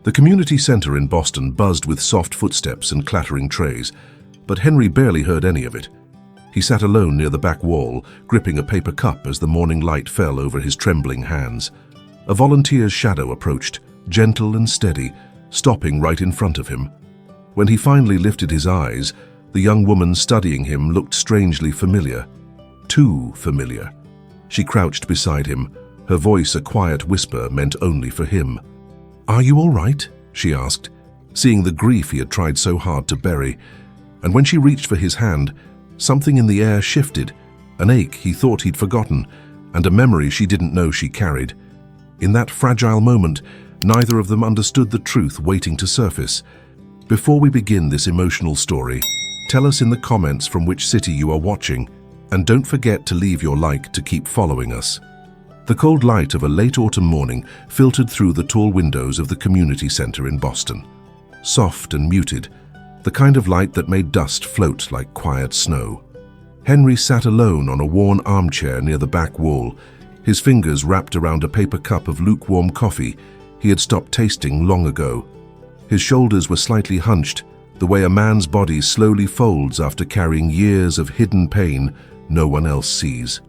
The community center in Boston buzzed with soft footsteps and clattering trays, but Henry barely heard any of it. He sat alone near the back wall, gripping a paper cup as the morning light fell over his trembling hands. A volunteer's shadow approached, gentle and steady, stopping right in front of him. When he finally lifted his eyes, the young woman studying him looked strangely familiar. Too familiar. She crouched beside him, her voice a quiet whisper meant only for him. "Are you all right?" she asked, seeing the grief he had tried so hard to bury. And when she reached for his hand, something in the air shifted, an ache he thought he'd forgotten, and a memory she didn't know she carried. In that fragile moment, neither of them understood the truth waiting to surface. Before we begin this emotional story, tell us in the comments from which city you are watching, and don't forget to leave your like to keep following us. The cold light of a late autumn morning filtered through the tall windows of the community center in Boston. Soft and muted, the kind of light that made dust float like quiet snow. Henry sat alone on a worn armchair near the back wall, his fingers wrapped around a paper cup of lukewarm coffee he had stopped tasting long ago. His shoulders were slightly hunched, the way a man's body slowly folds after carrying years of hidden pain no one else sees.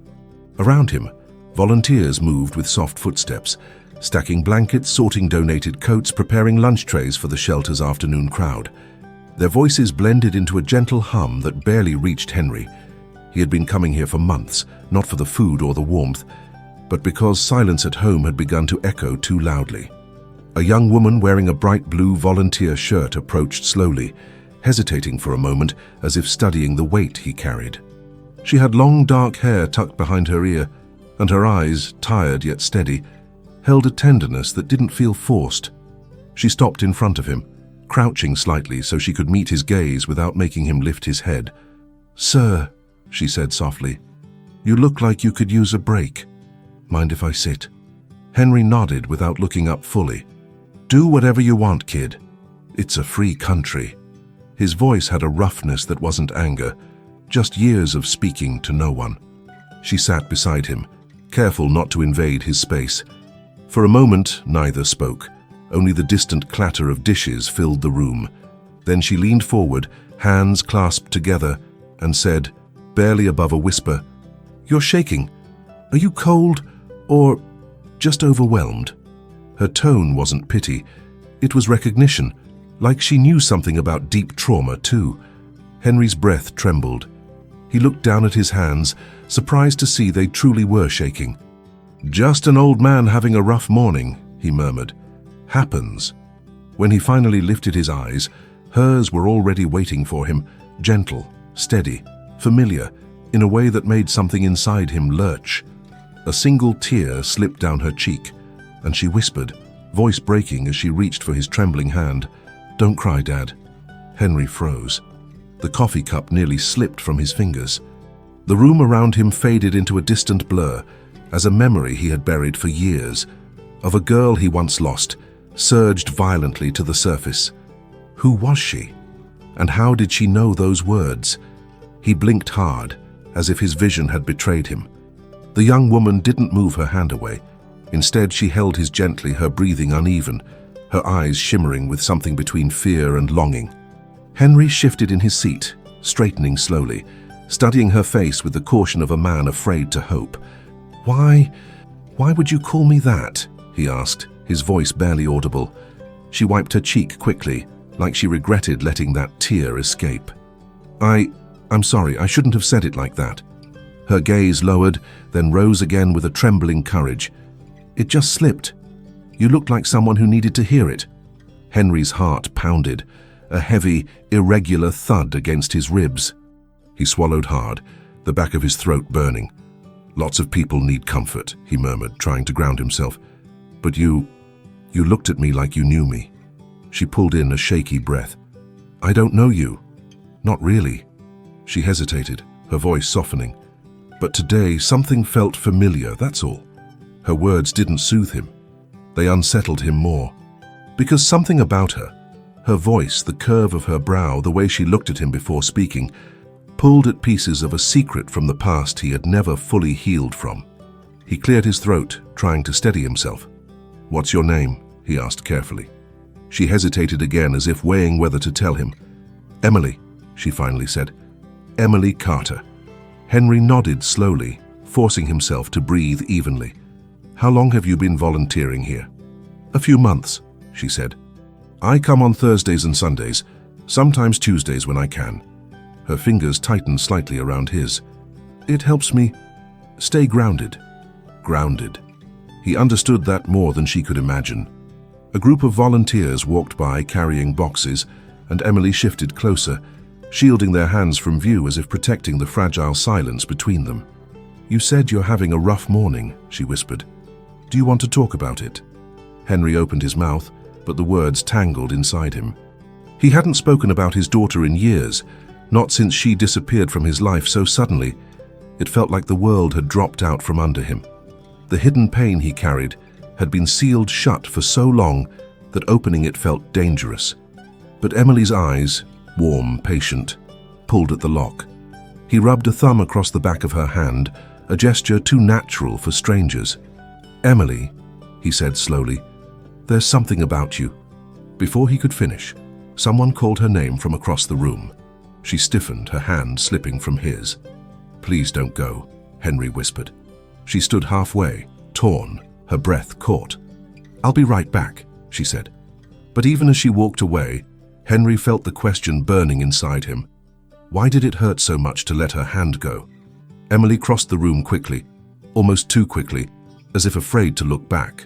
Around him, volunteers moved with soft footsteps, stacking blankets, sorting donated coats, preparing lunch trays for the shelter's afternoon crowd. Their voices blended into a gentle hum that barely reached Henry. He had been coming here for months, not for the food or the warmth, but because silence at home had begun to echo too loudly. A young woman wearing a bright blue volunteer shirt approached slowly, hesitating for a moment as if studying the weight he carried. She had long dark hair tucked behind her ear, and her eyes, tired yet steady, held a tenderness that didn't feel forced. She stopped in front of him, crouching slightly so she could meet his gaze without making him lift his head. "Sir," she said softly, "you look like you could use a break. Mind if I sit?" Henry nodded without looking up fully. "Do whatever you want, kid. It's a free country." His voice had a roughness that wasn't anger, just years of speaking to no one. She sat beside him, careful not to invade his space. For a moment, neither spoke. Only the distant clatter of dishes filled the room. Then she leaned forward, hands clasped together, and said, barely above a whisper, "You're shaking. Are you cold or just overwhelmed?" Her tone wasn't pity. It was recognition, like she knew something about deep trauma too. Henry's breath trembled. He looked down at his hands, surprised to see they truly were shaking. "Just an old man having a rough morning," he murmured. "Happens." When he finally lifted his eyes, hers were already waiting for him, gentle, steady, familiar, in a way that made something inside him lurch. A single tear slipped down her cheek, and she whispered, voice breaking as she reached for his trembling hand, "Don't cry, Dad." Henry froze. The coffee cup nearly slipped from his fingers. The room around him faded into a distant blur, as a memory he had buried for years, of a girl he once lost, surged violently to the surface. Who was she? And how did she know those words? He blinked hard, as if his vision had betrayed him. The young woman didn't move her hand away. Instead, she held his gently, her breathing uneven, her eyes shimmering with something between fear and longing. Henry shifted in his seat, straightening slowly, studying her face with the caution of a man afraid to hope. Why would you call me that?" he asked, his voice barely audible. She wiped her cheek quickly, like she regretted letting that tear escape. I'm sorry, I shouldn't have said it like that." Her gaze lowered, then rose again with a trembling courage. "It just slipped. You looked like someone who needed to hear it." Henry's heart pounded, a heavy, irregular thud against his ribs. He swallowed hard, the back of his throat burning. "Lots of people need comfort," he murmured, trying to ground himself. "But you looked at me like you knew me." She pulled in a shaky breath. "I don't know you." "Not really." She hesitated, her voice softening. "But today something felt familiar, that's all." Her words didn't soothe him. They unsettled him more. Because something about her voice, the curve of her brow, the way she looked at him before speaking, pulled at pieces of a secret from the past he had never fully healed from. He cleared his throat, trying to steady himself. "What's your name?" he asked carefully. She hesitated again, as if weighing whether to tell him. "Emily," she finally said. "Emily Carter." Henry nodded slowly, forcing himself to breathe evenly. "How long have you been volunteering here?" "A few months," she said. "I come on Thursdays and Sundays, sometimes Tuesdays when I can." Her fingers tightened slightly around his. "It helps me stay grounded." Grounded. He understood that more than she could imagine. A group of volunteers walked by carrying boxes, and Emily shifted closer, shielding their hands from view as if protecting the fragile silence between them. "You said you're having a rough morning," she whispered. "Do you want to talk about it?" Henry opened his mouth, but the words tangled inside him. He hadn't spoken about his daughter in years, not since she disappeared from his life so suddenly. It felt like the world had dropped out from under him. The hidden pain he carried had been sealed shut for so long that opening it felt dangerous. But Emily's eyes, warm, patient, pulled at the lock. He rubbed a thumb across the back of her hand, a gesture too natural for strangers. "Emily," he said slowly, "there's something about you." Before he could finish, someone called her name from across the room. She stiffened, her hand slipping from his. "Please don't go," Henry whispered. She stood halfway, torn, her breath caught. "I'll be right back," she said. But even as she walked away, Henry felt the question burning inside him. Why did it hurt so much to let her hand go? Emily crossed the room quickly, almost too quickly, as if afraid to look back.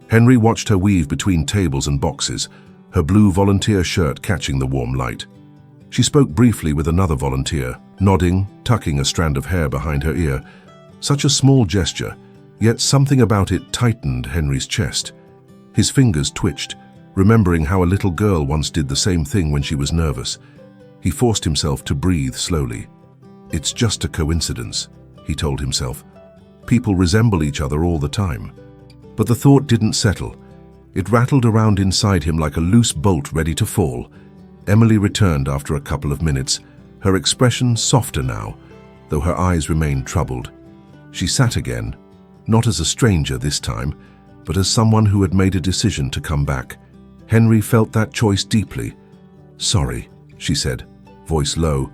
Henry watched her weave between tables and boxes, her blue volunteer shirt catching the warm light. She spoke briefly with another volunteer, nodding, tucking a strand of hair behind her ear. Such a small gesture, yet something about it tightened Henry's chest. His fingers twitched, remembering how a little girl once did the same thing when she was nervous. He forced himself to breathe slowly. "It's just a coincidence," he told himself. "People resemble each other all the time." But the thought didn't settle. It rattled around inside him like a loose bolt ready to fall. Emily returned after a couple of minutes, her expression softer now, though her eyes remained troubled. She sat again, not as a stranger this time, but as someone who had made a decision to come back. Henry felt that choice deeply. "Sorry," she said, voice low.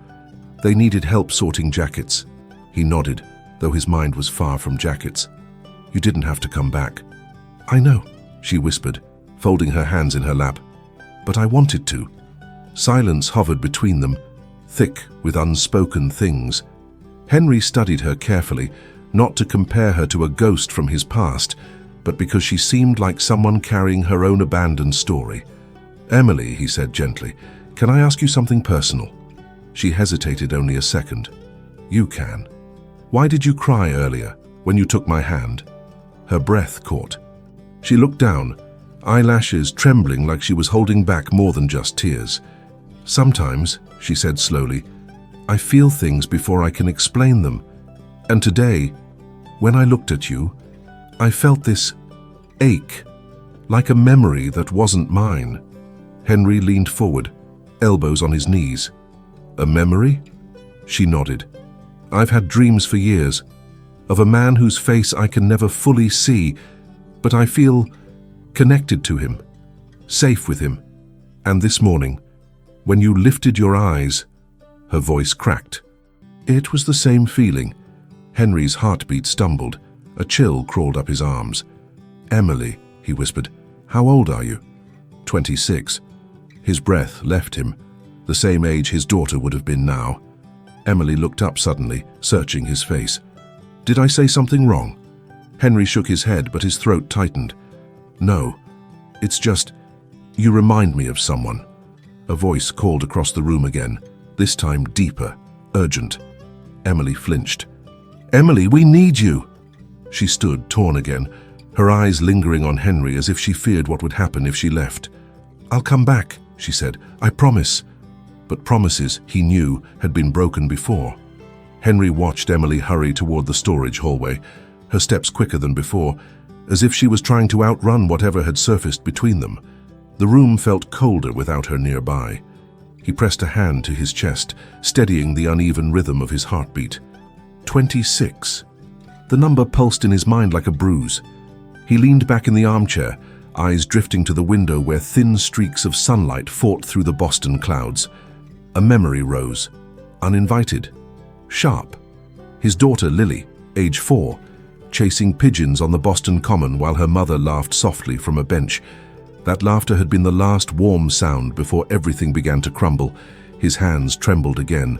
"They needed help sorting jackets." He nodded, though his mind was far from jackets. "You didn't have to come back." "I know," she whispered, folding her hands in her lap. "But I wanted to." Silence hovered between them, thick with unspoken things. Henry studied her carefully, not to compare her to a ghost from his past, but because she seemed like someone carrying her own abandoned story. "Emily," he said gently, "can I ask you something personal?" She hesitated only a second. "You can. Why did you cry earlier, when you took my hand?" Her breath caught. She looked down, eyelashes trembling like she was holding back more than just tears. "Sometimes," she said slowly, "I feel things before I can explain them. And today, when I looked at you, I felt this ache, like a memory that wasn't mine." Henry leaned forward, elbows on his knees. "A memory?" She nodded. "I've had dreams for years, of a man whose face I can never fully see, but I feel connected to him, safe with him. And this morning, when you lifted your eyes," her voice cracked. It was the same feeling. Henry's heartbeat stumbled. A chill crawled up his arms. "Emily," he whispered, "how old are you?" 26. His breath left him, the same age his daughter would have been now. Emily looked up suddenly, searching his face. "Did I say something wrong?" Henry shook his head, but his throat tightened. "No, it's just, you remind me of someone." A voice called across the room again, this time deeper, urgent. Emily flinched. "Emily, we need you!" She stood, torn again, her eyes lingering on Henry as if she feared what would happen if she left. "I'll come back," she said, "I promise." But promises, he knew, had been broken before. Henry watched Emily hurry toward the storage hallway, her steps quicker than before, as if she was trying to outrun whatever had surfaced between them. The room felt colder without her nearby. He pressed a hand to his chest, steadying the uneven rhythm of his heartbeat. 26. The number pulsed in his mind like a bruise. He leaned back in the armchair, eyes drifting to the window where thin streaks of sunlight fought through the Boston clouds. A memory rose, uninvited, sharp. His daughter Lily, age 4, chasing pigeons on the Boston Common while her mother laughed softly from a bench. That laughter had been the last warm sound before everything began to crumble. His hands trembled again.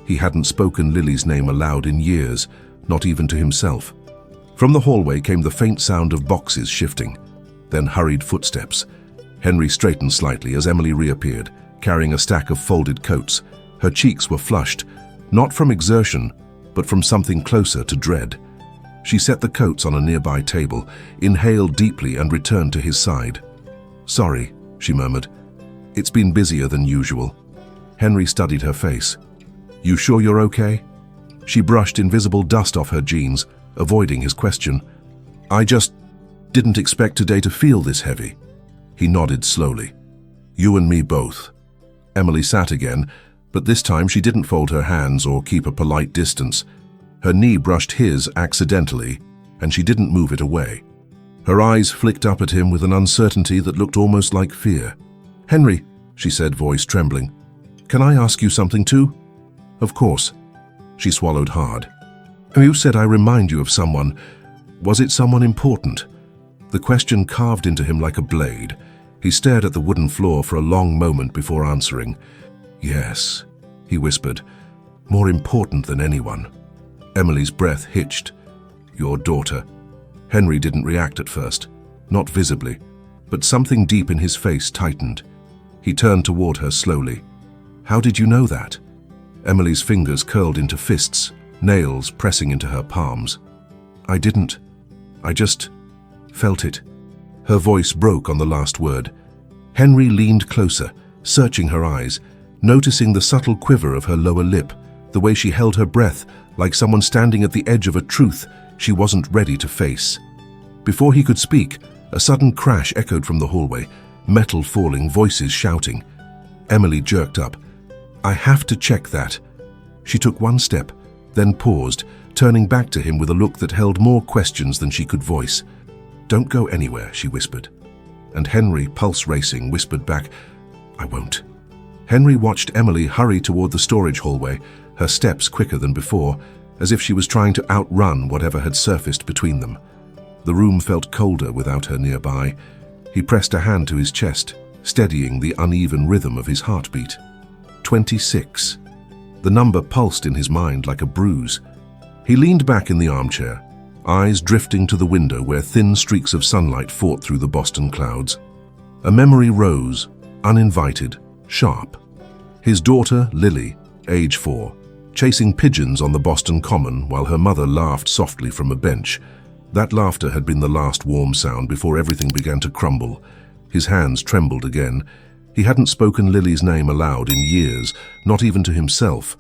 He hadn't spoken Lily's name aloud in years, not even to himself. From the hallway came the faint sound of boxes shifting, then hurried footsteps. Henry straightened slightly as Emily reappeared, carrying a stack of folded coats. Her cheeks were flushed, not from exertion, but from something closer to dread. She set the coats on a nearby table, inhaled deeply and returned to his side. "Sorry," she murmured. "It's been busier than usual." Henry studied her face. "You sure you're okay?" She brushed invisible dust off her jeans, avoiding his question. "I just didn't expect today to feel this heavy." He nodded slowly. "You and me both." Emily sat again, but this time she didn't fold her hands or keep a polite distance. Her knee brushed his accidentally, and she didn't move it away. Her eyes flicked up at him with an uncertainty that looked almost like fear. "Henry," she said, voice trembling, "can I ask you something too?" "Of course." She swallowed hard. "You said I remind you of someone. Was it someone important?" The question carved into him like a blade. He stared at the wooden floor for a long moment before answering. "Yes," he whispered, "more important than anyone." Emily's breath hitched. "Your daughter." Henry didn't react at first, not visibly, but something deep in his face tightened. He turned toward her slowly. "How did you know that?" Emily's fingers curled into fists, nails pressing into her palms. "I didn't. I just felt it." Her voice broke on the last word. Henry leaned closer, searching her eyes, noticing the subtle quiver of her lower lip, the way she held her breath like someone standing at the edge of a truth she wasn't ready to face. Before he could speak, a sudden crash echoed from the hallway, metal falling, voices shouting. Emily jerked up. "I have to check that." She took one step, then paused, turning back to him with a look that held more questions than she could voice. "Don't go anywhere," she whispered. And Henry, pulse racing, whispered back, "I won't." Henry watched Emily hurry toward the storage hallway, her steps quicker than before, as if she was trying to outrun whatever had surfaced between them. The room felt colder without her nearby. He pressed a hand to his chest, steadying the uneven rhythm of his heartbeat. 26. The number pulsed in his mind like a bruise. He leaned back in the armchair, eyes drifting to the window where thin streaks of sunlight fought through the Boston clouds. A memory rose, uninvited, sharp. His daughter, Lily, age 4, chasing pigeons on the Boston Common while her mother laughed softly from a bench. That laughter had been the last warm sound before everything began to crumble. His hands trembled again. He hadn't spoken Lily's name aloud in years, not even to himself.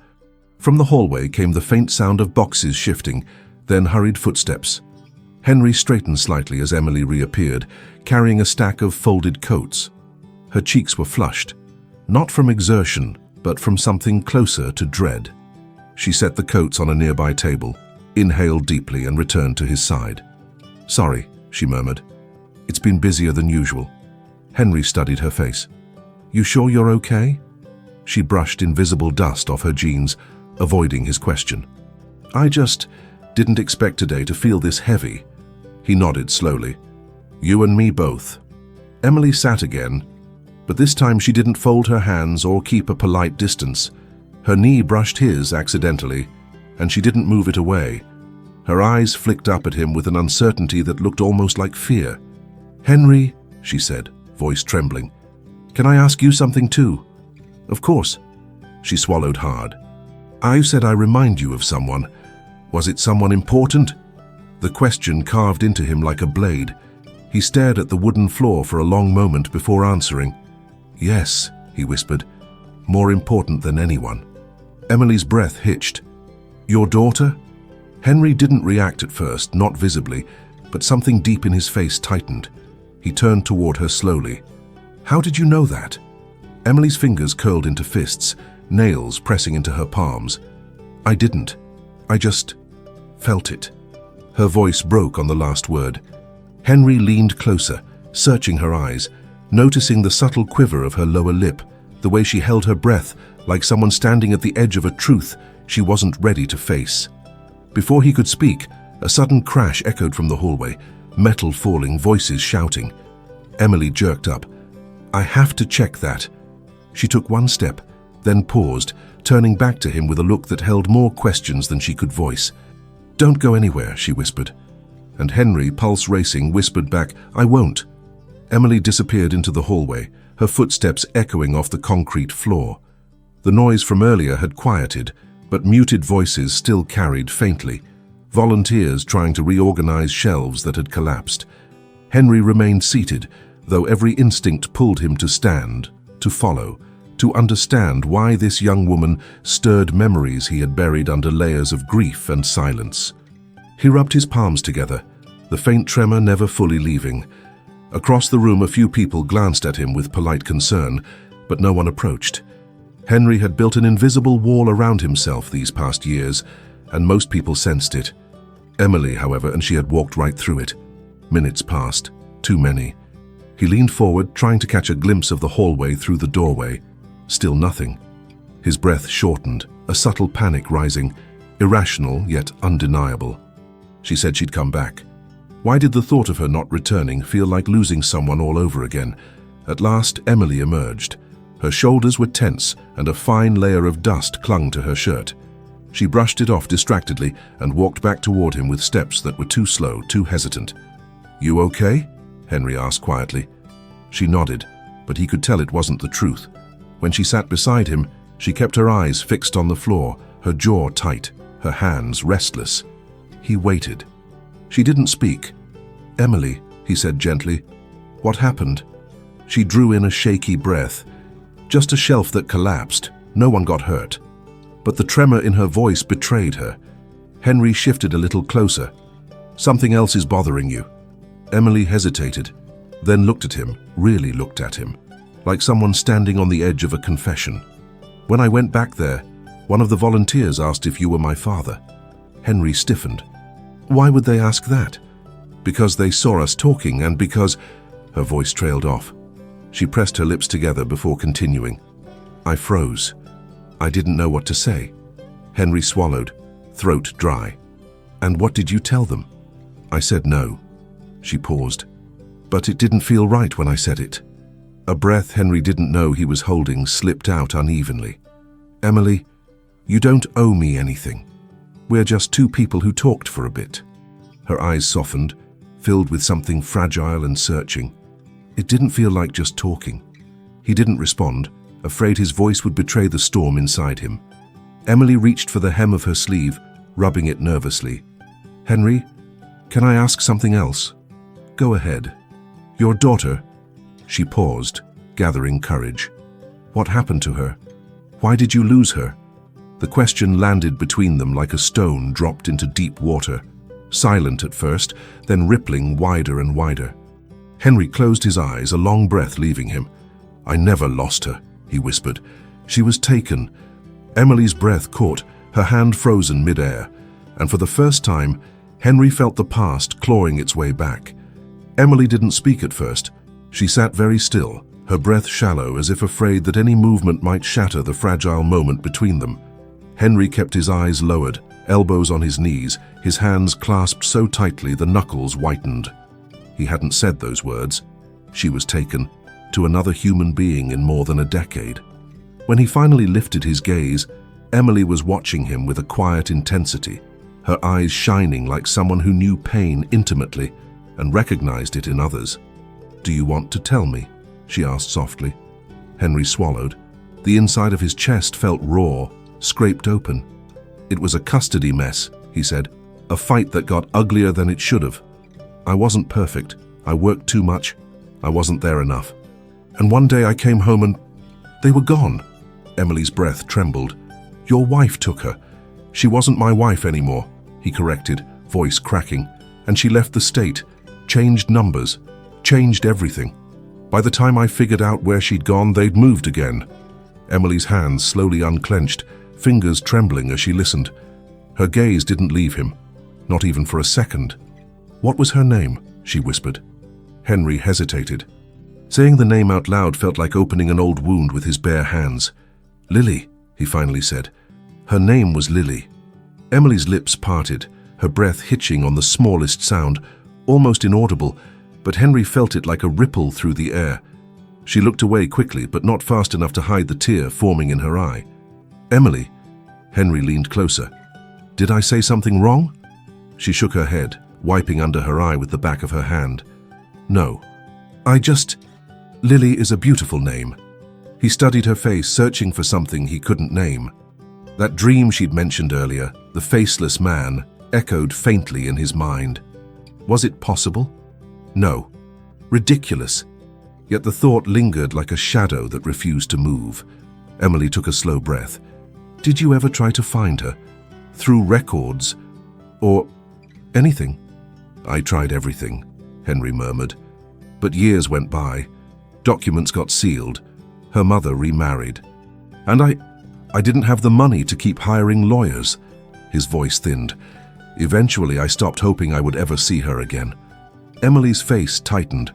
From the hallway came the faint sound of boxes shifting, then hurried footsteps. Henry straightened slightly as Emily reappeared, carrying a stack of folded coats. Her cheeks were flushed, not from exertion, but from something closer to dread. She set the coats on a nearby table, inhaled deeply and returned to his side. "Sorry," she murmured. "It's been busier than usual." Henry studied her face. "You sure you're okay?" She brushed invisible dust off her jeans, avoiding his question. "I just didn't expect today to feel this heavy." He nodded slowly. "You and me both." Emily sat again, but this time she didn't fold her hands or keep a polite distance. Her knee brushed his accidentally, and she didn't move it away. Her eyes flicked up at him with an uncertainty that looked almost like fear. "Henry," she said, voice trembling, "can I ask you something too?" "Of course." She swallowed hard. "I said I remind you of someone. Was it someone important?" The question carved into him like a blade. He stared at the wooden floor for a long moment before answering. "Yes," he whispered, "more important than anyone." Emily's breath hitched. "Your daughter?" Henry didn't react at first, not visibly, but something deep in his face tightened. He turned toward her slowly. "How did you know that?" Emily's fingers curled into fists, nails pressing into her palms. "I didn't. I just felt it." Her voice broke on the last word. Henry leaned closer, searching her eyes, noticing the subtle quiver of her lower lip, the way she held her breath like someone standing at the edge of a truth she wasn't ready to face. Before he could speak, a sudden crash echoed from the hallway, metal falling, voices shouting. Emily jerked up. "I have to check that." She took one step, then paused, turning back to him with a look that held more questions than she could voice. "Don't go anywhere," she whispered. And Henry, pulse racing, whispered back, "I won't." Emily disappeared into the hallway, her footsteps echoing off the concrete floor. The noise from earlier had quieted, but muted voices still carried faintly, volunteers trying to reorganize shelves that had collapsed. Henry remained seated, though every instinct pulled him to stand, to follow, to understand why this young woman stirred memories he had buried under layers of grief and silence. He rubbed his palms together, the faint tremor never fully leaving. Across the room, a few people glanced at him with polite concern, but no one approached. Henry had built an invisible wall around himself these past years, and most people sensed it. Emily, however, and she had walked right through it. Minutes passed, too many. He leaned forward, trying to catch a glimpse of the hallway through the doorway. Still nothing. His breath shortened, a subtle panic rising, irrational yet undeniable. She said she'd come back. Why did the thought of her not returning feel like losing someone all over again? At last, Emily emerged. Her shoulders were tense, and a fine layer of dust clung to her shirt. She brushed it off distractedly and walked back toward him with steps that were too slow, too hesitant. "You okay?" Henry asked quietly. She nodded, but he could tell it wasn't the truth. When she sat beside him, she kept her eyes fixed on the floor, her jaw tight, her hands restless. He waited. She didn't speak. "Emily," he said gently, "what happened?" She drew in a shaky breath. Just a shelf that collapsed. No one got hurt. But the tremor in her voice betrayed her. Henry shifted a little closer. "Something else is bothering you." Emily hesitated, then looked at him, really looked at him, like someone standing on the edge of a confession. "When I went back there, one of the volunteers asked if you were my father." Henry stiffened. "Why would they ask that?" "Because they saw us talking and because—" Her voice trailed off. She pressed her lips together before continuing. "I froze. I didn't know what to say." Henry swallowed, throat dry. "And what did you tell them?" "I said no." She paused. "But it didn't feel right when I said it." A breath Henry didn't know he was holding slipped out unevenly. "Emily, you don't owe me anything. We're just two people who talked for a bit." Her eyes softened, filled with something fragile and searching. It didn't feel like just talking. He didn't respond, afraid his voice would betray the storm inside him. Emily reached for the hem of her sleeve, rubbing it nervously. "Henry, can I ask something else?" "Go ahead." "Your daughter—" She paused, gathering courage. "What happened to her? Why did you lose her?" The question landed between them like a stone dropped into deep water, silent at first, then rippling wider and wider. Henry closed his eyes, a long breath leaving him. "I never lost her," he whispered. "She was taken." Emily's breath caught, her hand frozen mid-air, and for the first time, Henry felt the past clawing its way back. Emily didn't speak at first. She sat very still, her breath shallow, as if afraid that any movement might shatter the fragile moment between them. Henry kept his eyes lowered, elbows on his knees, his hands clasped so tightly the knuckles whitened. He hadn't said those words. She was taken, to another human being in more than a decade. When he finally lifted his gaze, Emily was watching him with a quiet intensity, her eyes shining like someone who knew pain intimately and recognized it in others. "Do you want to tell me?" she asked softly. Henry swallowed. The inside of his chest felt raw, scraped open. "It was a custody mess," he said, "a fight that got uglier than it should have. I wasn't perfect. I worked too much. I wasn't there enough. And one day I came home and they were gone." Emily's breath trembled. "Your wife took her." "She wasn't my wife anymore," he corrected, voice cracking. "And she left the state, changed numbers, changed everything. By the time I figured out where she'd gone, they'd moved again." Emily's hands slowly unclenched, fingers trembling as she listened. Her gaze didn't leave him, not even for a second. "What was her name?" she whispered. Henry hesitated. Saying the name out loud felt like opening an old wound with his bare hands. "Lily," he finally said. Her name was Lily. Emily's lips parted, her breath hitching on the smallest sound, almost inaudible, but Henry felt it like a ripple through the air. She looked away quickly, but not fast enough to hide the tear forming in her eye. "Emily." Henry leaned closer. "Did I say something wrong?" She shook her head, wiping under her eye with the back of her hand. "No. Lily is a beautiful name." He studied her face, searching for something he couldn't name. That dream she'd mentioned earlier, the faceless man, echoed faintly in his mind. Was it possible? No. Ridiculous. Yet the thought lingered like a shadow that refused to move. Emily took a slow breath. "Did you ever try to find her? Through records? Or anything?" "I tried everything," Henry murmured. "But years went by. Documents got sealed. Her mother remarried. And I didn't have the money to keep hiring lawyers." His voice thinned. "Eventually, I stopped hoping I would ever see her again." Emily's face tightened,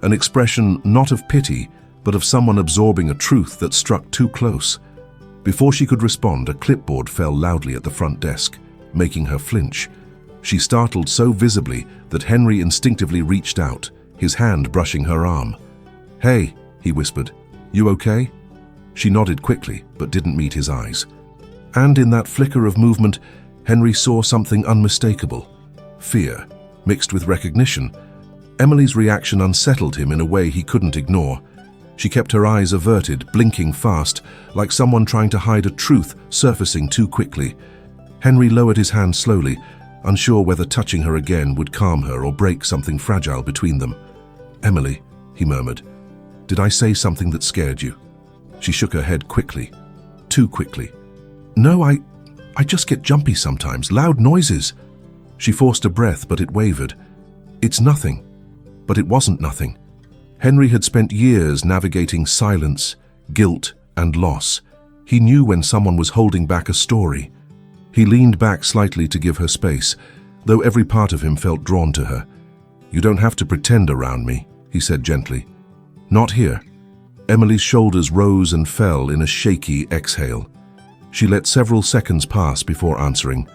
an expression not of pity, but of someone absorbing a truth that struck too close. Before she could respond, a clipboard fell loudly at the front desk, making her flinch. She startled so visibly that Henry instinctively reached out, his hand brushing her arm. "Hey," he whispered. "You okay?" She nodded quickly, but didn't meet his eyes. And in that flicker of movement, Henry saw something unmistakable. Fear, mixed with recognition. Emily's reaction unsettled him in a way he couldn't ignore. She kept her eyes averted, blinking fast, like someone trying to hide a truth surfacing too quickly. Henry lowered his hand slowly, unsure whether touching her again would calm her or break something fragile between them. "Emily," he murmured, "did I say something that scared you?" She shook her head quickly, too quickly. "No, I just get jumpy sometimes, loud noises." She forced a breath, but it wavered. "It's nothing." But it wasn't nothing. Henry had spent years navigating silence, guilt, and loss. He knew when someone was holding back a story. He leaned back slightly to give her space, though every part of him felt drawn to her. "You don't have to pretend around me," he said gently. "Not here." Emily's shoulders rose and fell in a shaky exhale. She let several seconds pass before answering.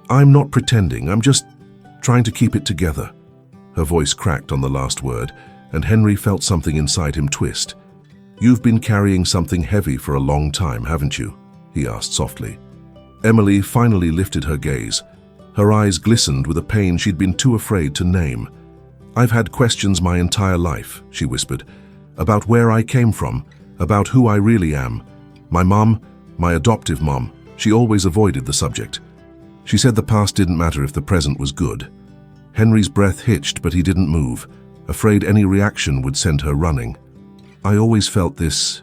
"I'm not pretending, I'm just trying to keep it together." Her voice cracked on the last word, and Henry felt something inside him twist. "You've been carrying something heavy for a long time, haven't you?" he asked softly. Emily finally lifted her gaze. Her eyes glistened with a pain she'd been too afraid to name. "I've had questions my entire life," she whispered, "about where I came from, about who I really am. My mom, my adoptive mom, she always avoided the subject. She said the past didn't matter if the present was good." Henry's breath hitched, but he didn't move, afraid any reaction would send her running. "I always felt this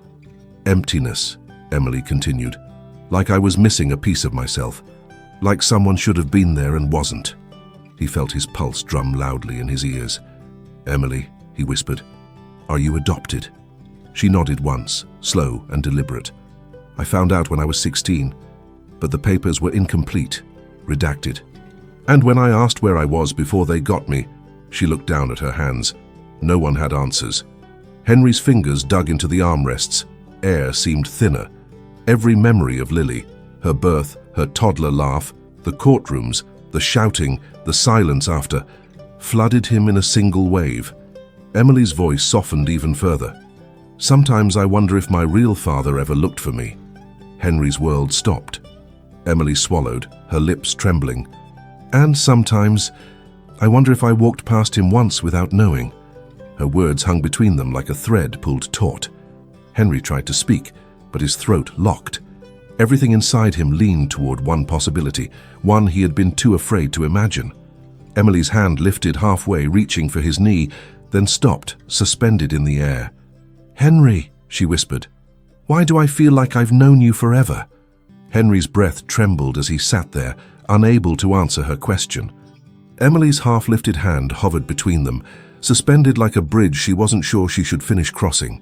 emptiness," Emily continued, "like I was missing a piece of myself, like someone should have been there and wasn't." He felt his pulse drum loudly in his ears. "Emily," he whispered, "are you adopted?" She nodded once, slow and deliberate. "I found out when I was 16, but the papers were incomplete, redacted. And when I asked where I was before they got me," she looked down at her hands. No one had answers. Henry's fingers dug into the armrests. Air seemed thinner. Every memory of Lily, her birth, her toddler laugh, the courtrooms, the shouting, the silence after, flooded him in a single wave. Emily's voice softened even further. "Sometimes I wonder if my real father ever looked for me." Henry's world stopped. Emily swallowed, her lips trembling. "And sometimes I wonder if I walked past him once without knowing." Her words hung between them like a thread pulled taut. Henry tried to speak, but his throat locked. Everything inside him leaned toward one possibility, one he had been too afraid to imagine. Emily's hand lifted halfway, reaching for his knee, then stopped, suspended in the air. "Henry," she whispered, "why do I feel like I've known you forever?" Henry's breath trembled as he sat there, unable to answer her question. Emily's half-lifted hand hovered between them, suspended like a bridge she wasn't sure she should finish crossing.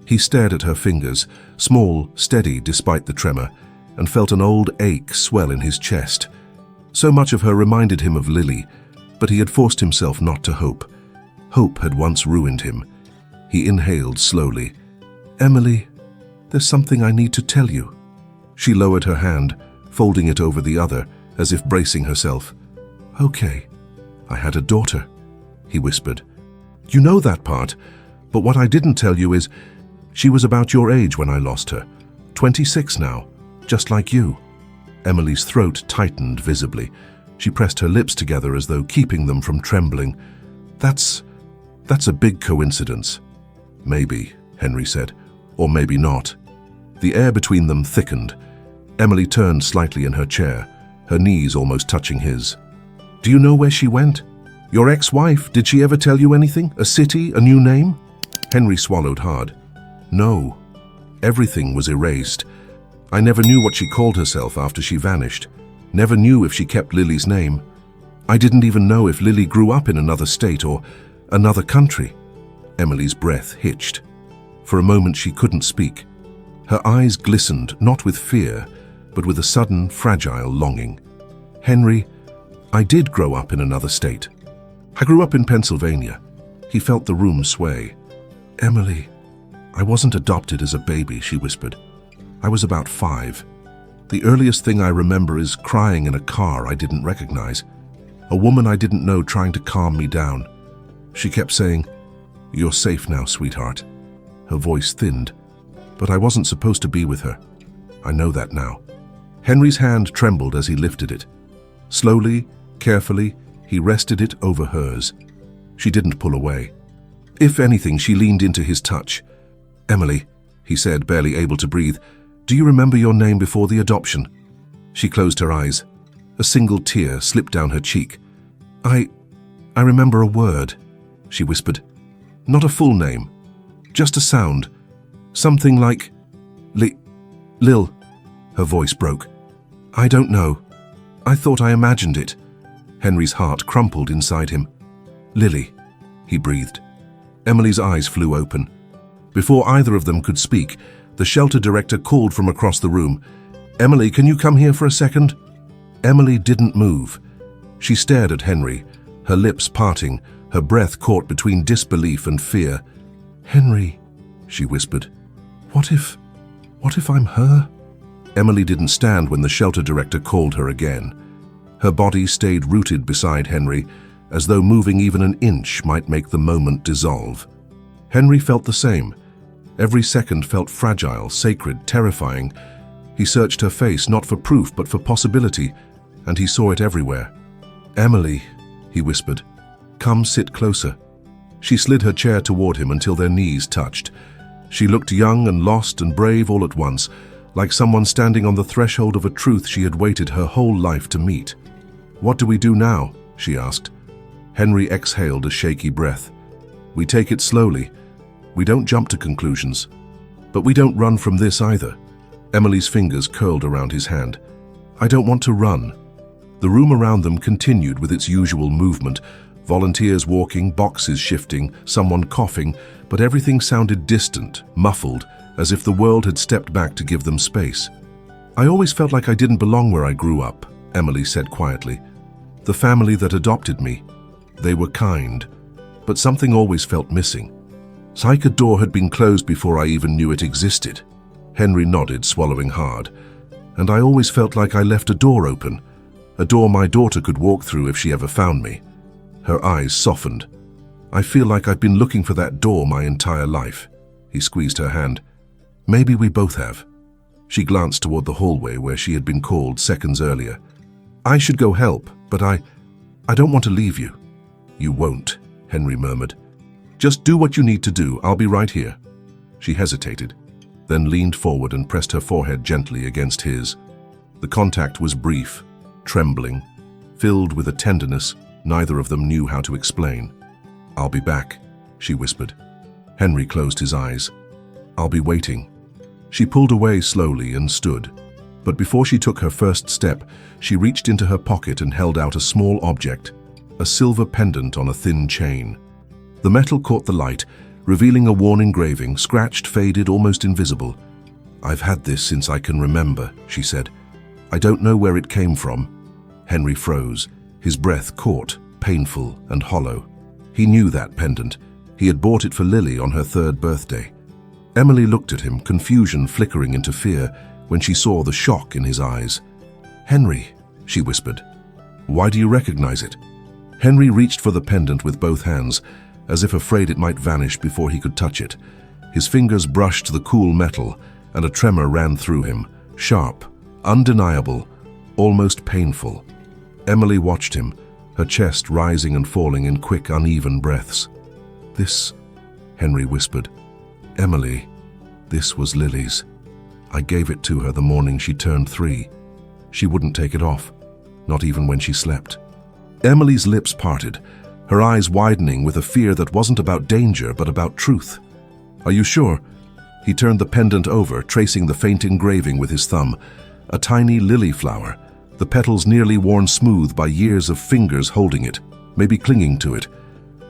He stared at her fingers, small, steady despite the tremor, and felt an old ache swell in his chest. So much of her reminded him of Lily, but he had forced himself not to hope. Hope had once ruined him. He inhaled slowly. "Emily, there's something I need to tell you." She lowered her hand, folding it over the other, as if bracing herself. "Okay, I had a daughter," he whispered. "You know that part, but what I didn't tell you is she was about your age when I lost her. 26 now, just like you." Emily's throat tightened visibly. She pressed her lips together as though keeping them from trembling. That's a big coincidence." "Maybe," Henry said, "or maybe not." The air between them thickened. Emily turned slightly in her chair, her knees almost touching his. "Do you know where she went? Your ex-wife, did she ever tell you anything? A city, a new name?" Henry swallowed hard. "No. Everything was erased. I never knew what she called herself after she vanished. Never knew if she kept Lily's name. I didn't even know if Lily grew up in another state or another country." Emily's breath hitched. For a moment she couldn't speak. Her eyes glistened, not with fear, but with a sudden, fragile longing. "Henry, I did grow up in another state. I grew up in Pennsylvania." He felt the room sway. "Emily, I wasn't adopted as a baby," she whispered. "I was about 5. The earliest thing I remember is crying in a car I didn't recognize. A woman I didn't know trying to calm me down. She kept saying, 'You're safe now, sweetheart.' Her voice thinned, but I wasn't supposed to be with her. I know that now." Henry's hand trembled as he lifted it. Slowly, carefully, he rested it over hers. She didn't pull away. If anything, she leaned into his touch. "Emily," he said, barely able to breathe, "do you remember your name before the adoption?" She closed her eyes. A single tear slipped down her cheek. I remember a word," she whispered. "Not a full name, just a sound. Something like Lil." Her voice broke. "I don't know. I thought I imagined it." Henry's heart crumpled inside him. "Lily," he breathed. Emily's eyes flew open. Before either of them could speak, the shelter director called from across the room. "Emily, can you come here for a second?" Emily didn't move. She stared at Henry, her lips parting, her breath caught between disbelief and fear. "Henry," she whispered, What if I'm her?" Emily didn't stand when the shelter director called her again. Her body stayed rooted beside Henry, as though moving even an inch might make the moment dissolve. Henry felt the same. Every second felt fragile, sacred, terrifying. He searched her face not for proof but for possibility, and he saw it everywhere. "Emily," he whispered, "come sit closer." She slid her chair toward him until their knees touched. She looked young and lost and brave all at once, like someone standing on the threshold of a truth she had waited her whole life to meet. "What do we do now?" she asked. Henry exhaled a shaky breath. "We take it slowly. We don't jump to conclusions. But we don't run from this either." Emily's fingers curled around his hand. "I don't want to run." The room around them continued with its usual movement. Volunteers walking, boxes shifting, someone coughing, but everything sounded distant, muffled, as if the world had stepped back to give them space. "I always felt like I didn't belong where I grew up," Emily said quietly. "The family that adopted me, they were kind, but something always felt missing. It's like a door had been closed before I even knew it existed." Henry nodded, swallowing hard. "And I always felt like I left a door open, a door my daughter could walk through if she ever found me." Her eyes softened. "I feel like I've been looking for that door my entire life." He squeezed her hand. "Maybe we both have." She glanced toward the hallway where she had been called seconds earlier. "I should go help, but I don't want to leave you." "You won't," Henry murmured. "Just do what you need to do. I'll be right here." She hesitated, then leaned forward and pressed her forehead gently against his. The contact was brief, trembling, filled with a tenderness neither of them knew how to explain. "I'll be back," she whispered. Henry closed his eyes. "I'll be waiting." She pulled away slowly and stood. But before she took her first step, she reached into her pocket and held out a small object, a silver pendant on a thin chain. The metal caught the light, revealing a worn engraving, scratched, faded, almost invisible. "I've had this since I can remember," she said. "I don't know where it came from." Henry froze, his breath caught, painful and hollow. He knew that pendant. He had bought it for Lily on her 3rd birthday. Emily looked at him, confusion flickering into fear when she saw the shock in his eyes. "Henry," she whispered. "Why do you recognize it?" Henry reached for the pendant with both hands, as if afraid it might vanish before he could touch it. His fingers brushed the cool metal, and a tremor ran through him, sharp, undeniable, almost painful. Emily watched him, her chest rising and falling in quick, uneven breaths. "This," Henry whispered. "Emily, this was Lily's. I gave it to her the morning she turned 3. She wouldn't take it off, not even when she slept." Emily's lips parted, her eyes widening with a fear that wasn't about danger but about truth. "Are you sure?" He turned the pendant over, tracing the faint engraving with his thumb. A tiny lily flower, the petals nearly worn smooth by years of fingers holding it, maybe clinging to it.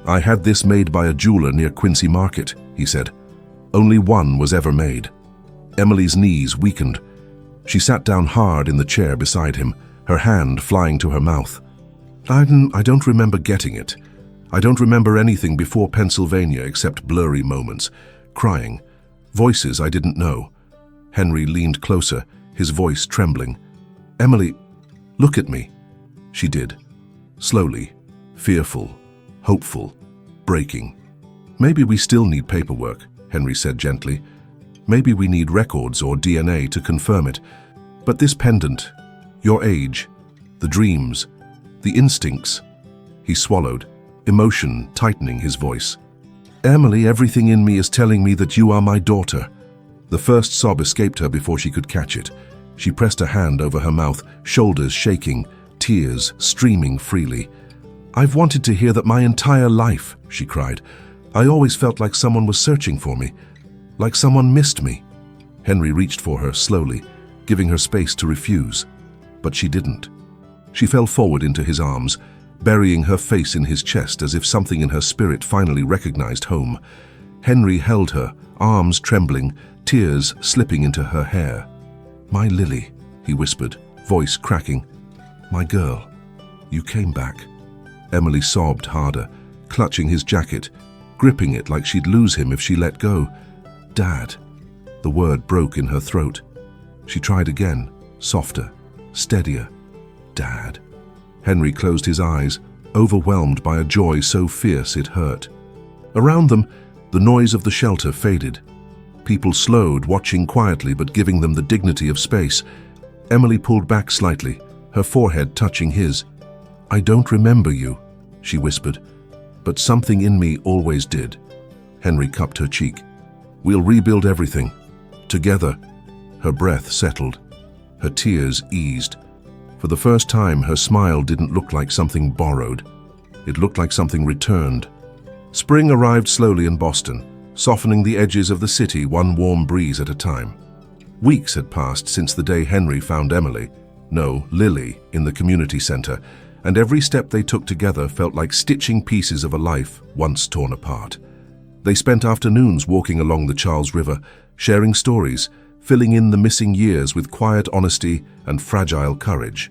"I had this made by a jeweler near Quincy Market," he said. "Only one was ever made." Emily's knees weakened. She sat down hard in the chair beside him, her hand flying to her mouth. I don't remember getting it. I don't remember anything before Pennsylvania except blurry moments, crying, voices I didn't know." Henry leaned closer, his voice trembling. "Emily, look at me." She did. Slowly, fearful, hopeful, breaking. "Maybe we still need paperwork," Henry said gently. "Maybe we need records or DNA to confirm it. But this pendant, your age, the dreams, the instincts." He swallowed, emotion tightening his voice. "Emily, everything in me is telling me that you are my daughter." The first sob escaped her before she could catch it. She pressed a hand over her mouth, shoulders shaking, tears streaming freely. "I've wanted to hear that my entire life," she cried. "I always felt like someone was searching for me, like someone missed me." Henry reached for her slowly, giving her space to refuse. But she didn't. She fell forward into his arms, burying her face in his chest as if something in her spirit finally recognized home. Henry held her, arms trembling, tears slipping into her hair. "My Lily," he whispered, voice cracking. "My girl, you came back." Emily sobbed harder, clutching his jacket, gripping it like she'd lose him if she let go. "Dad." The word broke in her throat. She tried again, softer, steadier. "Dad." Henry closed his eyes, overwhelmed by a joy so fierce it hurt. Around them, the noise of the shelter faded. People slowed, watching quietly but giving them the dignity of space. Emily pulled back slightly, her forehead touching his. "I don't remember you," she whispered, "but something in me always did." Henry cupped her cheek. "We'll rebuild everything. Together." Her breath settled. Her tears eased. For the first time, her smile didn't look like something borrowed. It looked like something returned. Spring arrived slowly in Boston, softening the edges of the city one warm breeze at a time. Weeks had passed since the day Henry found Lily, in the community center, and every step they took together felt like stitching pieces of a life once torn apart. They spent afternoons walking along the Charles River, sharing stories, filling in the missing years with quiet honesty and fragile courage.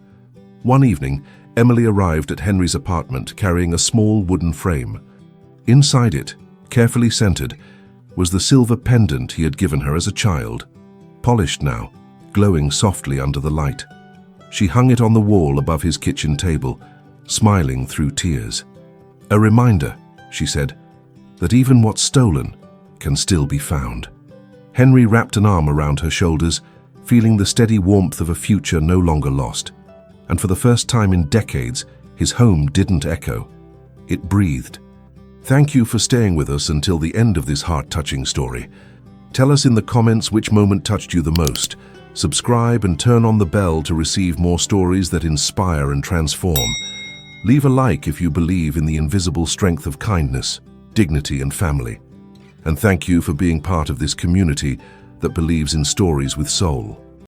One evening, Emily arrived at Henry's apartment carrying a small wooden frame. Inside it, carefully scented, was the silver pendant he had given her as a child, polished now, glowing softly under the light. She hung it on the wall above his kitchen table, smiling through tears. "A reminder," she said, "that even what's stolen can still be found." Henry wrapped an arm around her shoulders, feeling the steady warmth of a future no longer lost. And for the first time in decades, his home didn't echo. It breathed. Thank you for staying with us until the end of this heart-touching story. Tell us in the comments which moment touched you the most. Subscribe and turn on the bell to receive more stories that inspire and transform. Leave a like if you believe in the invisible strength of kindness, dignity, and family. And thank you for being part of this community that believes in stories with soul.